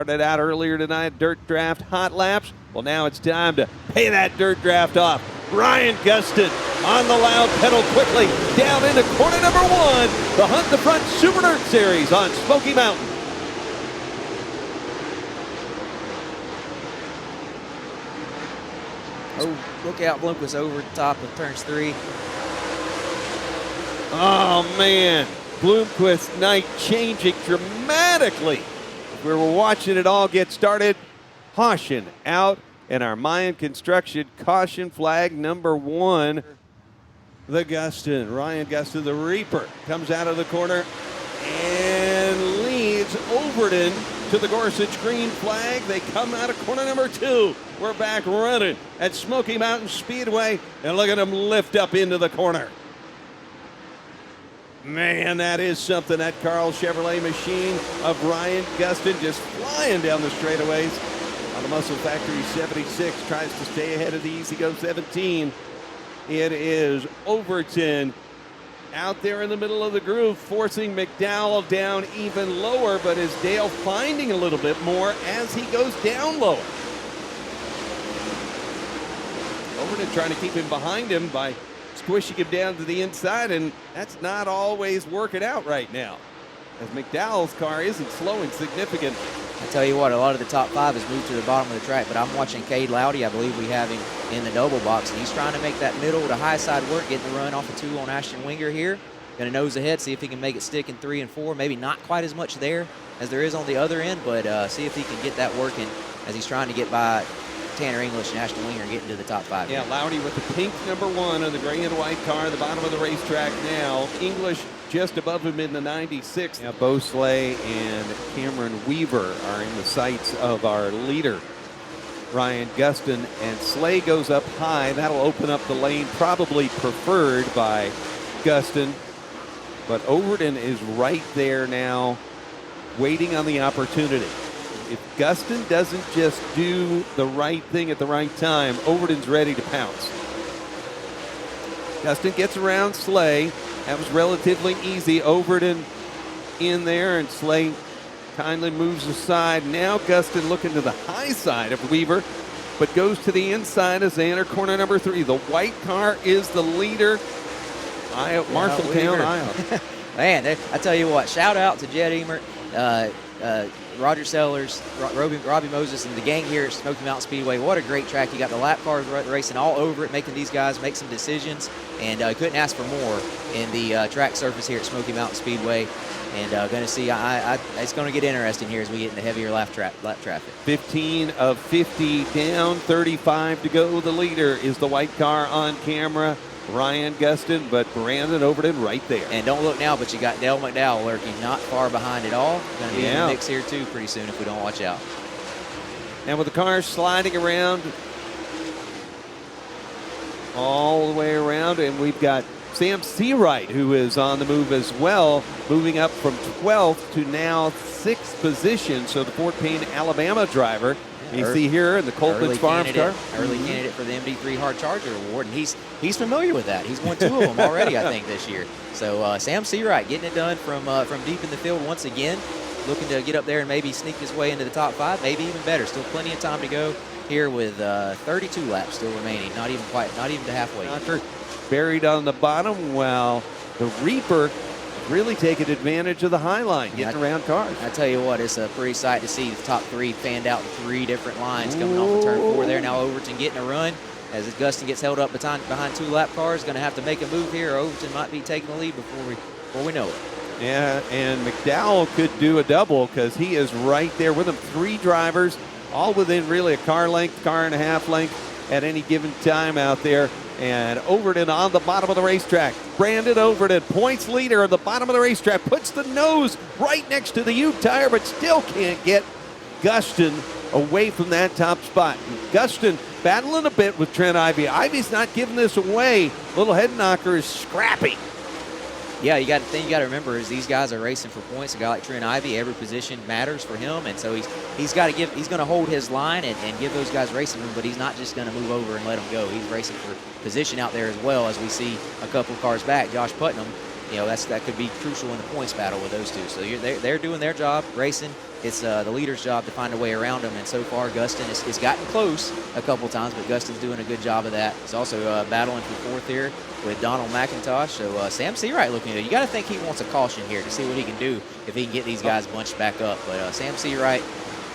Started out earlier tonight, dirt draft, hot laps. Well, now it's time to pay that dirt draft off. Ryan Gustin on the loud pedal quickly down into corner number 1. The Hunt the Front Super Dirt Series on Smoky Mountain. Oh, look out, Bloomquist over the top of turns 3. Oh, man. Bloomquist night changing dramatically. We were watching it all get started. Caution out, and our Mayan Construction caution flag number 1. The Gustin, Ryan Gustin, the Reaper, comes out of the corner and leads Overton to the Gorsuch green flag. They come out of corner number 2. We're back running at Smoky Mountain Speedway, and look at them lift up into the corner. Man, that is something, that Carl Chevrolet machine of Ryan Gustin just flying down the straightaways. On the Muscle Factory 76 tries to stay ahead of the Easy Go 17. It is Overton out there in the middle of the groove, forcing McDowell down even lower, but is Dale finding a little bit more as he goes down lower? Overton trying to keep him behind him by squishing him down to the inside, and that's not always working out right now, as McDowell's car isn't slowing significant. I tell you what, a lot of the top 5 has moved to the bottom of the track, but I'm watching Cade Loudy. I believe we have him in the double box, and he's trying to make that middle to high side work, getting the run off of 2 on Ashton Winger here. Going to nose ahead, see if he can make it stick in 3 and 4. Maybe not quite as much there as there is on the other end, but see if he can get that working as he's trying to get by Tanner English and Ashton Winger getting to the top 5. Yeah, Loudy with the pink number 1 on the gray and white car, the bottom of the racetrack now. English just above him in the 96. Now, Bo Slay and Cameron Weaver are in the sights of our leader, Ryan Gustin, and Slay goes up high. That'll open up the lane, probably preferred by Gustin. But Overton is right there now, waiting on the opportunity. If Gustin doesn't just do the right thing at the right time, Overton's ready to pounce. Gustin gets around Slay. That was relatively easy. Overton in there, and Slay kindly moves aside. Now Gustin looking to the high side of Weaver, but goes to the inside as they enter corner number 3. The white car is the leader. Marshalltown, Iowa. Man, I tell you what, shout out to Jed Emert, Roger Sellers, Robbie Moses, and the gang here at Smoky Mountain Speedway. What a great track. You got the lap cars racing all over it, making these guys make some decisions, and couldn't ask for more in the track surface here at Smoky Mountain Speedway. And going to see, it's going to get interesting here as we get into heavier lap traffic. 15 of 50 down, 35 to go. The leader is the white car on camera, Ryan Gustin, but Brandon Overton right there. And don't look now, but you got Dale McDowell lurking not far behind at all. Going to be in the mix here too pretty soon if we don't watch out. And with the cars sliding around all the way around, and we've got Sam Seawright, who is on the move as well, moving up from 12th to now 6th position. So the Fort Payne, Alabama driver. You see here in the Colton's Farms car. Early candidate for the MD3 Hard Charger Award, and he's familiar with that. He's won 2 of them already, I think, this year. So Sam Seawright getting it done from deep in the field once again, looking to get up there and maybe sneak his way into the top 5, maybe even better. Still plenty of time to go here with 32 laps still remaining. Not even to halfway. Buried on the bottom, while the Reaper really taking advantage of the high line, getting around cars. I tell you what, it's a pretty sight to see the top 3 fanned out in 3 different lines coming off of turn 4 there. Now Overton getting a run as Gustin gets held up behind 2 lap cars. Going to have to make a move here. Overton might be taking the lead before we know it. Yeah, and McDowell could do a double because he is right there with them. 3 drivers, all within really a car and a half length at any given time out there. And Overton on the bottom of the racetrack. Brandon Overton, points leader at the bottom of the racetrack, puts the nose right next to the U tire, but still can't get Gustin away from that top spot. Gustin battling a bit with Trent Ivy. Ivy's not giving this away. Little head knocker is scrappy. Yeah, the thing you got to remember is these guys are racing for points. A guy like Trent Ivy, every position matters for him, and so he's going to hold his line and give those guys racing room, but he's not just going to move over and let them go. He's racing for position out there as well, as we see a couple of cars back. Josh Putnam you know, that could be crucial in the points battle with those two. So they're doing their job, racing. It's the leader's job to find a way around them. And so far, Gustin has gotten close a couple times, but Gustin's doing a good job of that. He's also battling for fourth here with Donald McIntosh. So Sam Seawright looking good. You got to think he wants a caution here to see what he can do if he can get these guys bunched back up. But Sam Seawright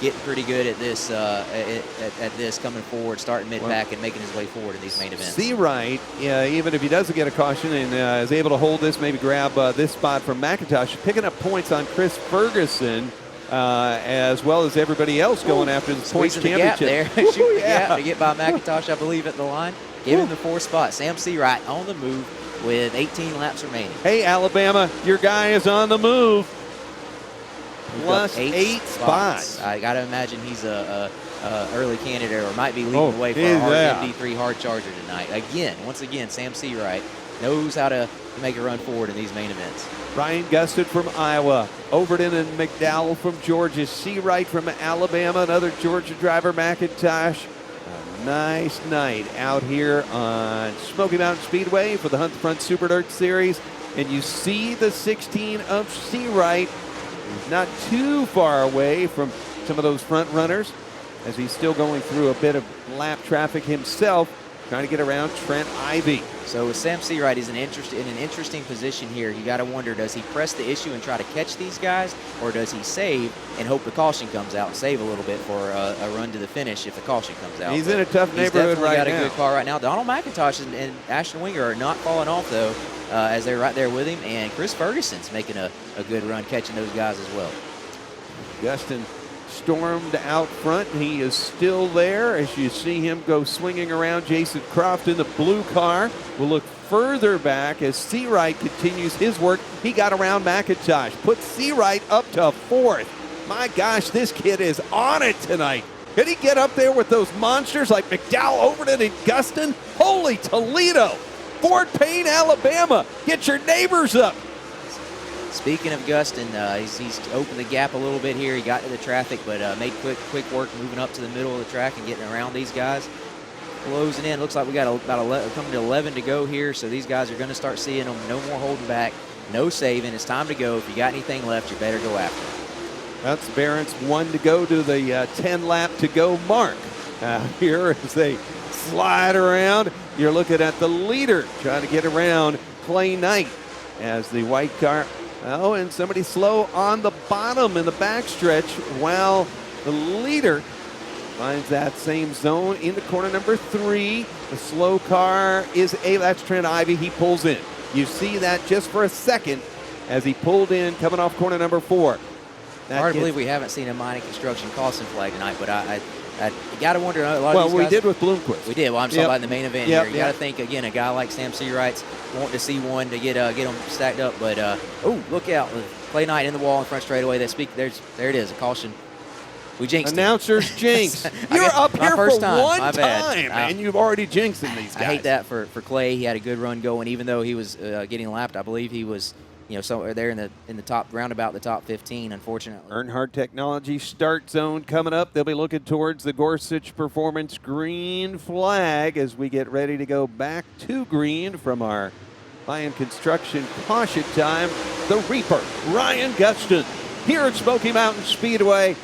getting pretty good at this, at this coming forward, starting mid-pack and making his way forward in these main events. Seawright, even if he doesn't get a caution and is able to hold this, maybe grab this spot from McIntosh, picking up points on Chris Ferguson, as well as everybody else going after the points championship. The gap there. Shoot the gap to get by McIntosh, I believe, at the line. Give him the 4th spot. Sam Seawright on the move with 18 laps remaining. Hey, Alabama, your guy is on the move. Plus 8 spots. I got to imagine he's a early candidate, or might be leading the way for our MD3 hard charger tonight. Once again, Sam Seawright knows how to make a run forward in these main events. Ryan Gustin from Iowa, Overton and McDowell from Georgia, Seawright from Alabama, another Georgia driver, McIntosh. A nice night out here on Smoky Mountain Speedway for the Hunt the Front Super Dirt Series. And you see the 16 of Seawright. He's not too far away from some of those front runners, as he's still going through a bit of lap traffic himself, trying to get around Trent Ivy. So with Sam Seawright, he's in an interesting position here. You got to wonder, does he press the issue and try to catch these guys, or does he save and hope the caution comes out and save a little bit for a run to the finish if the caution comes out? He's in a tough neighborhood right now. He's definitely got a good car right now. Donald McIntosh and Ashton Winger are not falling off, though, as they're right there with him. And Chris Ferguson's making a good run, catching those guys as well. Gustin stormed out front. He is still there as you see him go swinging around. Jason Croft in the blue car will look further back as Seawright continues his work. He got around McIntosh, put Seawright up to 4th. My gosh, this kid is on it tonight. Can he get up there with those monsters like McDowell, Overton, and Gustin? Holy Toledo! Fort Payne, Alabama, get your neighbors up. Speaking of Gustin, he's opened the gap a little bit here. He got to the traffic, but made quick work moving up to the middle of the track and getting around these guys. Closing in. Looks like we got about coming to 11 to go here, so these guys are going to start seeing them. No more holding back, no saving. It's time to go. If you got anything left, you better go after it. That's Barrett's 1 to go to the 10 lap to go mark. Here as they slide around, you're looking at the leader trying to get around Clay Knight as the white car. Oh, and somebody slow on the bottom in the backstretch while the leader finds that same zone in the corner number 3. The slow car is that's Trent Ivy. He pulls in. You see that just for a second as he pulled in coming off corner number 4. Hard to believe we haven't seen a mining construction caution flag tonight, but I got to wonder. A lot of these guys, we did with Bloomquist. We did. Well, I'm talking about in the main event here. You got to think, again, a guy like Sam Seawright's wanting to see one to get them stacked up. But, look out. Clay Knight in the wall in front straightaway. There it is, a caution. We jinxed Announcer's him. jinx. You're up here for one time, and you've already jinxed these guys. I hate that for Clay. He had a good run going, even though he was getting lapped. I believe he was somewhere there in the top, roundabout the top 15, unfortunately. Earnhardt Technology start zone coming up. They'll be looking towards the Gorsuch Performance green flag as we get ready to go back to green from our Lion Construction caution time. The Reaper, Ryan Gustin, here at Smoky Mountain Speedway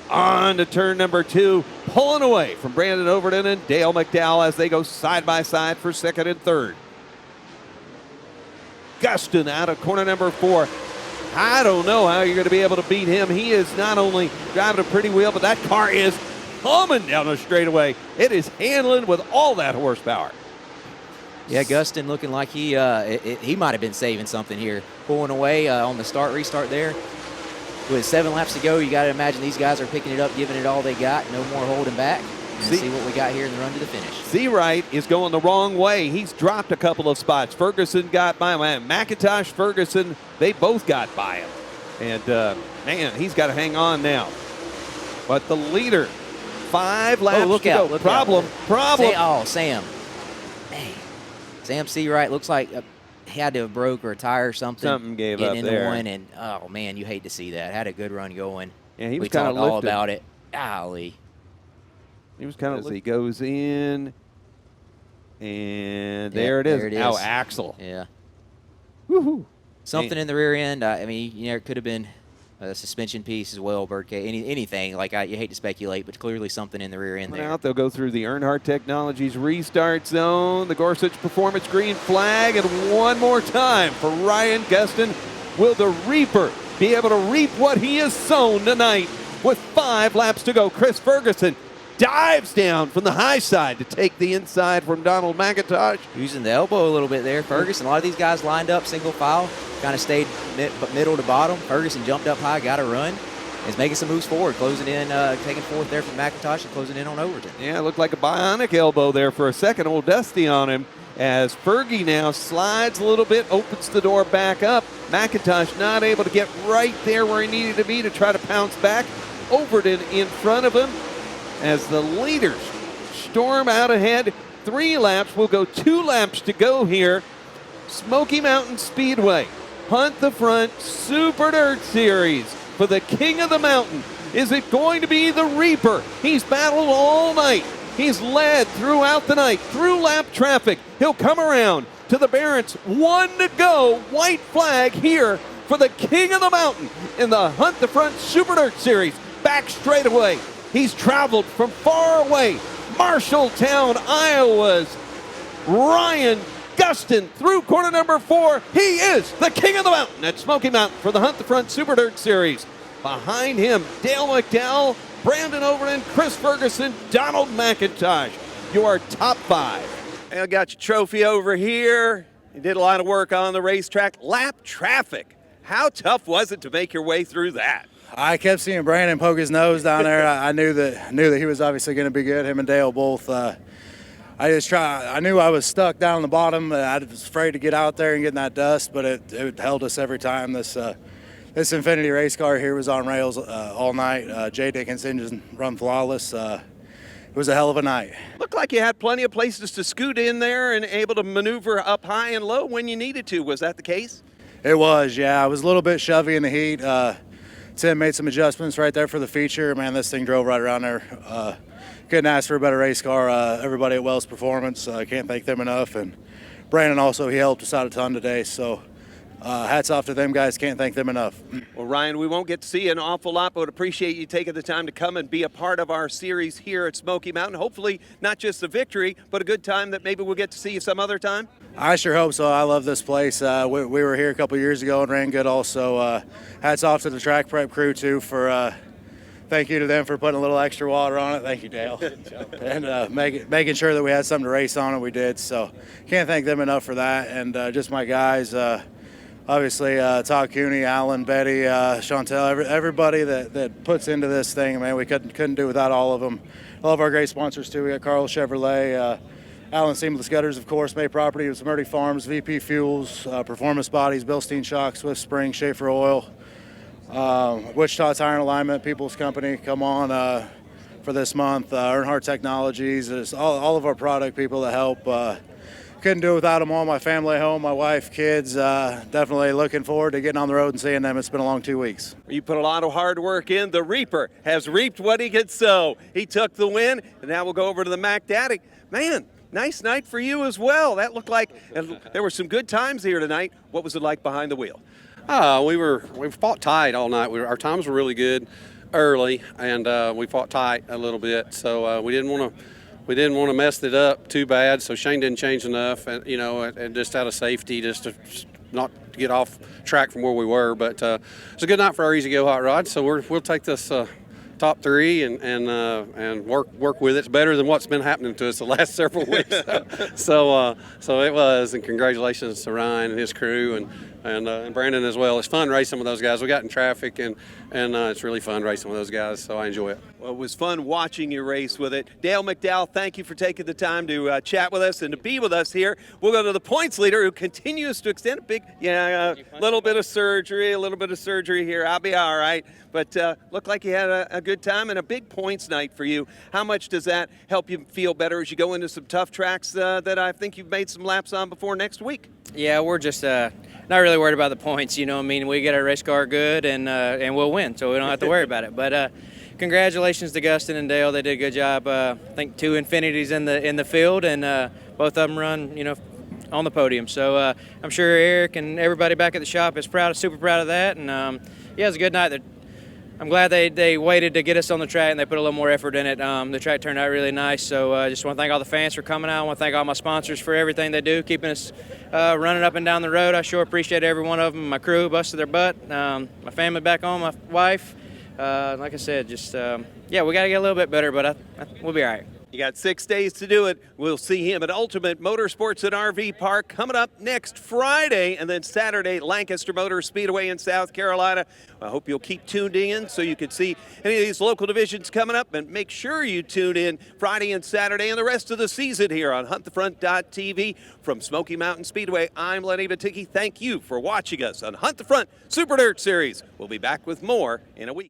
on to turn number 2, pulling away from Brandon Overton and Dale McDowell as they go side by side for 2nd and 3rd. Gustin out of corner number 4. I don't know how you're going to be able to beat him. He is not only driving a pretty wheel, but that car is humming down the straightaway. It is handling with all that horsepower. Yeah, Gustin looking like he might have been saving something here. Pulling away on the restart there. With 7 laps to go, you got to imagine these guys are picking it up, giving it all they got. No more holding back. And see what we got here in the run to the finish. Seawright is going the wrong way. He's dropped a couple of spots. Ferguson got by him. McIntosh, Ferguson, they both got by him. And, man, he's got to hang on now. But the leader, 5 laps to go. Problem. Sam. Dang. Sam Seawright looks like he had to have broke or a tire or something. Something gave up into there. One, and, oh, man, you hate to see that. Had a good run going. Yeah, he was we kind of talked all about it. Golly. He was kind of as he goes in, and there it is. There it is. Oh, Axel. Yeah. Woohoo. something in the rear end. I mean, it could have been a suspension piece as well, Birdcage, anything. Like, you hate to speculate, but clearly something in the rear end there. Out, they'll go through the Earnhardt Technologies restart zone, the Gorsuch Performance green flag, and one more time for Ryan Gustin. Will the Reaper be able to reap what he has sown tonight? With 5 laps to go, Chris Ferguson dives down from the high side to take the inside from Donald McIntosh. Using the elbow a little bit there. Ferguson, a lot of these guys lined up single file, kind of stayed middle to bottom. Ferguson jumped up high, got a run. Is making some moves forward, closing in, taking fourth there from McIntosh and closing in on Overton. Yeah, it looked like a bionic elbow there for a second. Old Dusty on him as Fergie now slides a little bit, opens the door back up. McIntosh not able to get right there where he needed to be to try to pounce back. Overton in front of him as the leaders storm out ahead. 3 laps. We'll go 2 laps to go here. Smoky Mountain Speedway, Hunt the Front Super Dirt Series for the King of the Mountain. Is it going to be the Reaper? He's battled all night. He's led throughout the night, through lap traffic. He'll come around to the Barents. 1 to go. White flag here for the King of the Mountain in the Hunt the Front Super Dirt Series. Back straightaway. He's traveled from far away. Marshalltown, Iowa's Ryan Gustin through corner number 4. He is the King of the Mountain at Smoky Mountain for the Hunt the Front Super Dirt Series. Behind him, Dale McDowell, Brandon Overton, Chris Ferguson, Donald McIntosh. Your top 5. I got your trophy over here. You did a lot of work on the racetrack. Lap traffic. How tough was it to make your way through that? I kept seeing Brandon poke his nose down there. I knew that he was obviously going to be good. Him and Dale both. I knew I was stuck down on the bottom. I was afraid to get out there and get in that dust, but it held us every time. This Infinity race car here was on rails all night. Jay Dickinson just run flawless. It was a hell of a night. Looked like you had plenty of places to scoot in there and able to maneuver up high and low when you needed to. Was that the case? It was, yeah. I was a little bit shovey in the heat. Tim made some adjustments right there for the feature. Man, this thing drove right around there. Couldn't ask for a better race car. Everybody at Wells Performance, can't thank them enough. And Brandon also, he helped us out a ton today. So hats off to them guys. Can't thank them enough. Well, Ryan, we won't get to see you an awful lot, but would appreciate you taking the time to come and be a part of our series here at Smoky Mountain. Hopefully not just the victory, but a good time that maybe we'll get to see you some other time. I sure hope so. I love this place. We were here a couple years ago and ran good also. Hats off to the track prep crew, too, for thank you to them for putting a little extra water on it. Thank you, Dale. And making sure that we had something to race on, and we did. So can't thank them enough for that. And just my guys, obviously Todd Cooney, Alan, Betty, Chantel, everybody that puts into this thing, man, we couldn't do without all of them. All of our great sponsors, too. We got Carl Chevrolet, Allen Seamless Gutters, of course, May Property, Murdy Farms, VP Fuels, Performance Bodies, Bilstein Shock, Swift Spring, Schaefer Oil, Wichita Tire and Alignment, People's Company, come on for this month, Earnhardt Technologies, there's all of our product people that help. Couldn't do it without them all, my family at home, my wife, kids, definitely looking forward to getting on the road and seeing them. It's been a long 2 weeks. You put a lot of hard work in. The Reaper has reaped what he could sow. He took the win, and now we'll go over to the Mac Daddy. Man, nice night for you as well. That looked like there were some good times here tonight. What was it like behind the wheel? We fought tight all night. Our times were really good early, and we fought tight a little bit. So we didn't want to mess it up too bad. So Shane didn't change enough, and and just out of safety, just to not get off track from where we were. But it's a good night for our Easy Go Hot Rod. So we'll take this top 3 and work with it. It's better than what's been happening to us the last several weeks. So it was, and congratulations to Ryan and his crew and Brandon as well. It's fun racing with those guys. We got in traffic and it's really fun racing with those guys. So I enjoy it. Well, it was fun watching you race with it. Dale McDowell, thank you for taking the time to chat with us and to be with us here. We'll go to the points leader who continues to extend a little bit of surgery here. I'll be all right. But looked like you had a good time and a big points night for you. How much does that help you feel better as you go into some tough tracks that I think you've made some laps on before next week? Yeah, we're just not really worried about the points. We get our race car good and we'll win, so we don't have to worry about it. But congratulations to Gustin and Dale. They did a good job. I think 2 Infinities in the field, and both of them run on the podium. So I'm sure Eric and everybody back at the shop is super proud of that. And yeah, it was a good night. I'm glad they waited to get us on the track and they put a little more effort in it. The track turned out really nice. So I just want to thank all the fans for coming out. I want to thank all my sponsors for everything they do, keeping us running up and down the road. I sure appreciate every one of them. My crew busted their butt. My family back home, my wife. Like I said, just, yeah, we got to get a little bit better, but we'll be all right. You got 6 days to do it. We'll see him at Ultimate Motorsports at RV Park coming up next Friday, and then Saturday, Lancaster Motor Speedway in South Carolina. I hope you'll keep tuned in so you can see any of these local divisions coming up, and make sure you tune in Friday and Saturday and the rest of the season here on HuntTheFront.tv. From Smoky Mountain Speedway, I'm Lenny Baticki. Thank you for watching us on Hunt the Front Super Dirt Series. We'll be back with more in a week.